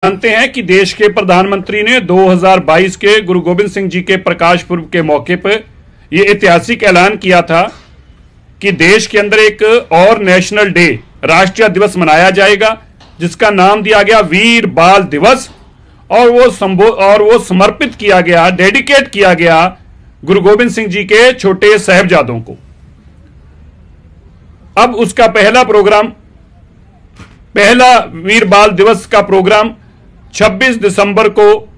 जानते हैं कि देश के प्रधानमंत्री ने 2022 के गुरु गोविंद सिंह जी के प्रकाश पर्व के मौके पर यह ऐतिहासिक ऐलान किया था कि देश के अंदर एक और नेशनल डे, राष्ट्रीय दिवस मनाया जाएगा, जिसका नाम दिया गया वीर बाल दिवस। और वो समर्पित किया गया, डेडिकेट किया गया गुरु गोविंद सिंह जी के छोटे साहिबजादों को। अब उसका पहला वीर बाल दिवस का प्रोग्राम 26 दिसंबर को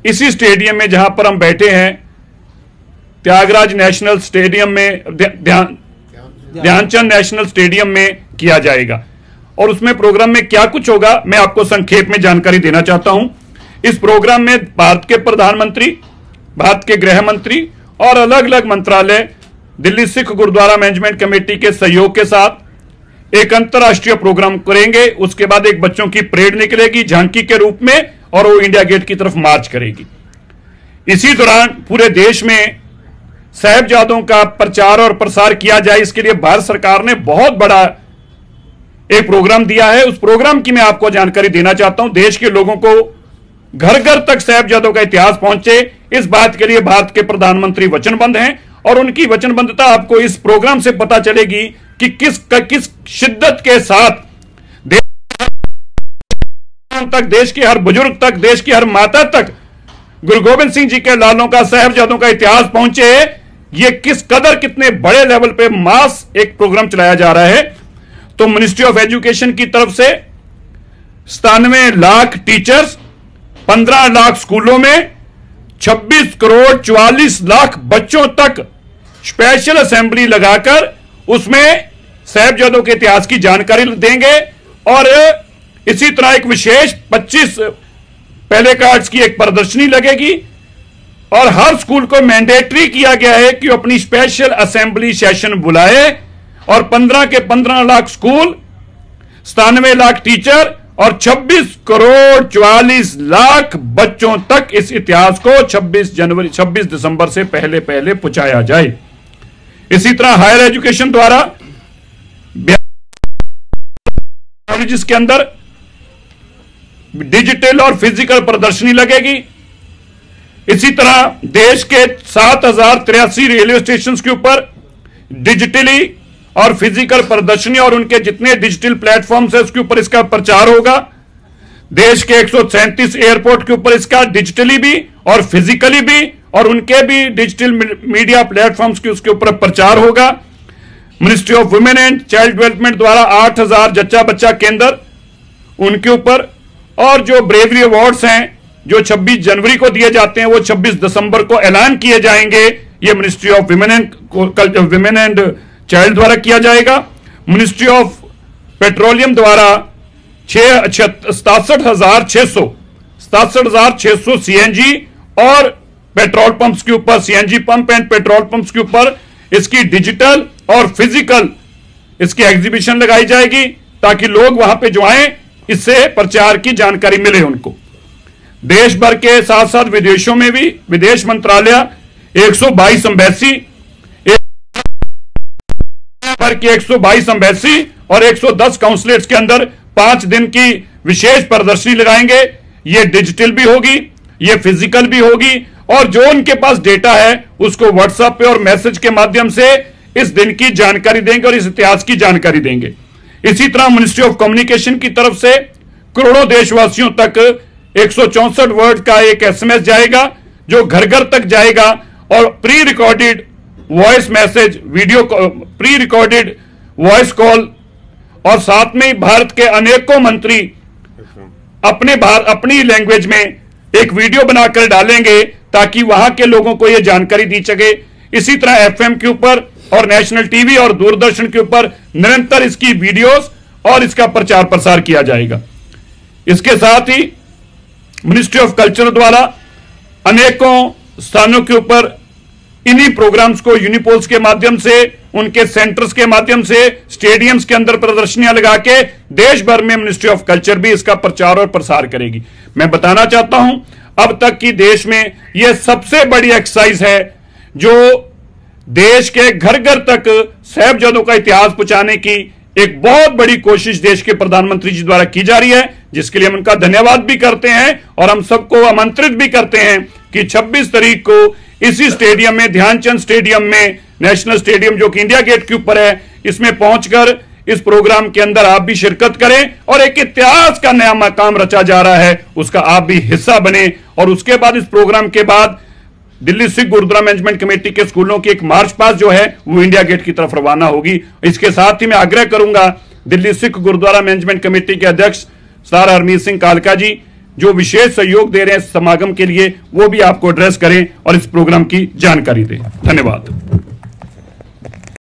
इसी स्टेडियम में, जहां पर हम बैठे हैं, त्यागराज नेशनल स्टेडियम में, ध्यानचंद नेशनल स्टेडियम में किया जाएगा। और उसमें प्रोग्राम में क्या कुछ होगा, मैं आपको संक्षेप में जानकारी देना चाहता हूं। इस प्रोग्राम में भारत के प्रधानमंत्री, भारत के गृह मंत्री और अलग अलग मंत्रालय दिल्ली सिख गुरुद्वारा मैनेजमेंट कमेटी के सहयोग के साथ एक अंतर्राष्ट्रीय प्रोग्राम करेंगे। उसके बाद एक बच्चों की परेड निकलेगी झांकी के रूप में, और वो इंडिया गेट की तरफ मार्च करेगी। इसी दौरान पूरे देश में साहिबजादों का प्रचार और प्रसार किया जाए, इसके लिए भारत सरकार ने बहुत बड़ा एक प्रोग्राम दिया है। उस प्रोग्राम की मैं आपको जानकारी देना चाहता हूं। देश के लोगों को घर घर तक साहिबजादों का इतिहास पहुंचे, इस बात के लिए भारत के प्रधानमंत्री वचनबद्ध हैं। और उनकी वचनबद्धता आपको इस प्रोग्राम से पता चलेगी कि किस शिद्दत के साथ देश के हर बुजुर्ग तक, देश की हर माता तक गुरु गोविंद सिंह जी के लालों का, साहिबजादों का इतिहास पहुंचे। ये कितने बड़े लेवल पे मास एक प्रोग्राम चलाया जा रहा है। तो मिनिस्ट्री ऑफ एजुकेशन की तरफ से 97 लाख टीचर्स, 15 लाख स्कूलों में, 26 करोड़ 44 लाख बच्चों तक स्पेशल असेंबली लगाकर उसमें साहिबजादों के इतिहास की जानकारी देंगे। और इसी तरह एक विशेष 25 पहले कार्ड्स की एक प्रदर्शनी लगेगी। और हर स्कूल को मैंडेटरी किया गया है कि अपनी स्पेशल असेंबली सेशन बुलाए। और 15 के 15 लाख स्कूल, 97 लाख टीचर और 26 करोड़ 44 लाख बच्चों तक इस इतिहास को 26 दिसंबर से पहले पहुंचाया जाए। इसी तरह हायर एजुकेशन द्वारा जिसके अंदर डिजिटल और फिजिकल प्रदर्शनी लगेगी। इसी तरह देश के 7083 रेलवे स्टेशन के ऊपर डिजिटली और फिजिकल प्रदर्शनी और उनके जितने डिजिटल प्लेटफॉर्म्स है उसके ऊपर इसका प्रचार होगा। देश के 137 एयरपोर्ट के ऊपर इसका डिजिटली भी और फिजिकली भी और उनके भी डिजिटल मीडिया प्लेटफॉर्म्स के उसके ऊपर प्रचार होगा। Ministry of women and child development द्वारा 8000 जच्चा बच्चा केंद्र, उनके ऊपर, और जो ब्रेवरी अवार्ड्स हैं जो 26 जनवरी को दिए जाते हैं वो 26 दिसंबर को ऐलान किए जाएंगे। ये ministry of women and child द्वारा किया जाएगा। मिनिस्ट्री ऑफ पेट्रोलियम द्वारा 67,600 सीएनजी और पेट्रोल पंप्स के ऊपर, CNG pump and petrol pumps के ऊपर इसकी डिजिटल और फिजिकल इसकी एग्जीबिशन लगाई जाएगी, ताकि लोग वहां पे जो आए इससे प्रचार की जानकारी मिले उनको। देश भर के साथ साथ विदेशों में भी विदेश मंत्रालय 122 एम्बेसी भर की 122 एम्बेसी और 110 काउंसलेट्स के अंदर 5 दिन की विशेष प्रदर्शनी लगाएंगे। ये डिजिटल भी होगी, ये फिजिकल भी होगी, और जो उनके पास डेटा है उसको व्हाट्सएप पे और मैसेज के माध्यम से इस दिन की जानकारी देंगे और इस इतिहास की जानकारी देंगे। इसी तरह मिनिस्ट्री ऑफ कम्युनिकेशन की तरफ से करोड़ों देशवासियों तक 164 वर्ड का एक एसएमएस जाएगा, जो घर घर तक जाएगा, और pre recorded voice message, video, pre recorded voice call, और साथ में ही भारत के अनेकों मंत्री अपनी लैंग्वेज में एक वीडियो बनाकर डालेंगे, ताकि वहां के लोगों को यह जानकारी दी सके। इसी तरह एफएम के ऊपर और नेशनल टीवी और दूरदर्शन के ऊपर निरंतर इसकी वीडियोस और इसका प्रचार प्रसार किया जाएगा। इसके साथ ही मिनिस्ट्री ऑफ कल्चर द्वारा अनेकों स्थानों के ऊपर इन्हीं प्रोग्राम्स को यूनिपोल्स के माध्यम से, उनके सेंटर्स के माध्यम से, स्टेडियम्स के अंदर प्रदर्शनियां लगा के देश भर में मिनिस्ट्री ऑफ कल्चर भी इसका प्रचार और प्रसार करेगी। मैं बताना चाहता हूं, अब तक की देश में यह सबसे बड़ी एक्सरसाइज है जो देश के घर घर तक साहिबजादों का इतिहास पहुंचाने की एक बहुत बड़ी कोशिश देश के प्रधानमंत्री जी द्वारा की जा रही है, जिसके लिए हम उनका धन्यवाद भी करते हैं और हम सबको आमंत्रित भी करते हैं कि 26 तारीख को इसी स्टेडियम में, ध्यानचंद स्टेडियम में, नेशनल स्टेडियम जो कि इंडिया गेट के ऊपर है, इसमें पहुंचकर इस प्रोग्राम के अंदर आप भी शिरकत करें और एक इतिहास का नया मकाम रचा जा रहा है, उसका आप भी हिस्सा बने। और उसके बाद इस प्रोग्राम के बाद दिल्ली सिख गुरुद्वारा मैनेजमेंट कमेटी के स्कूलों की एक मार्च पास्ट जो है वो इंडिया गेट की तरफ रवाना होगी। इसके साथ ही मैं आग्रह करूंगा दिल्ली सिख गुरुद्वारा मैनेजमेंट कमेटी के अध्यक्ष सरदार हरमीत सिंह कालका जी, जो विशेष सहयोग दे रहे हैं समागम के लिए, वो भी आपको एड्रेस करें और इस प्रोग्राम की जानकारी दें। धन्यवाद।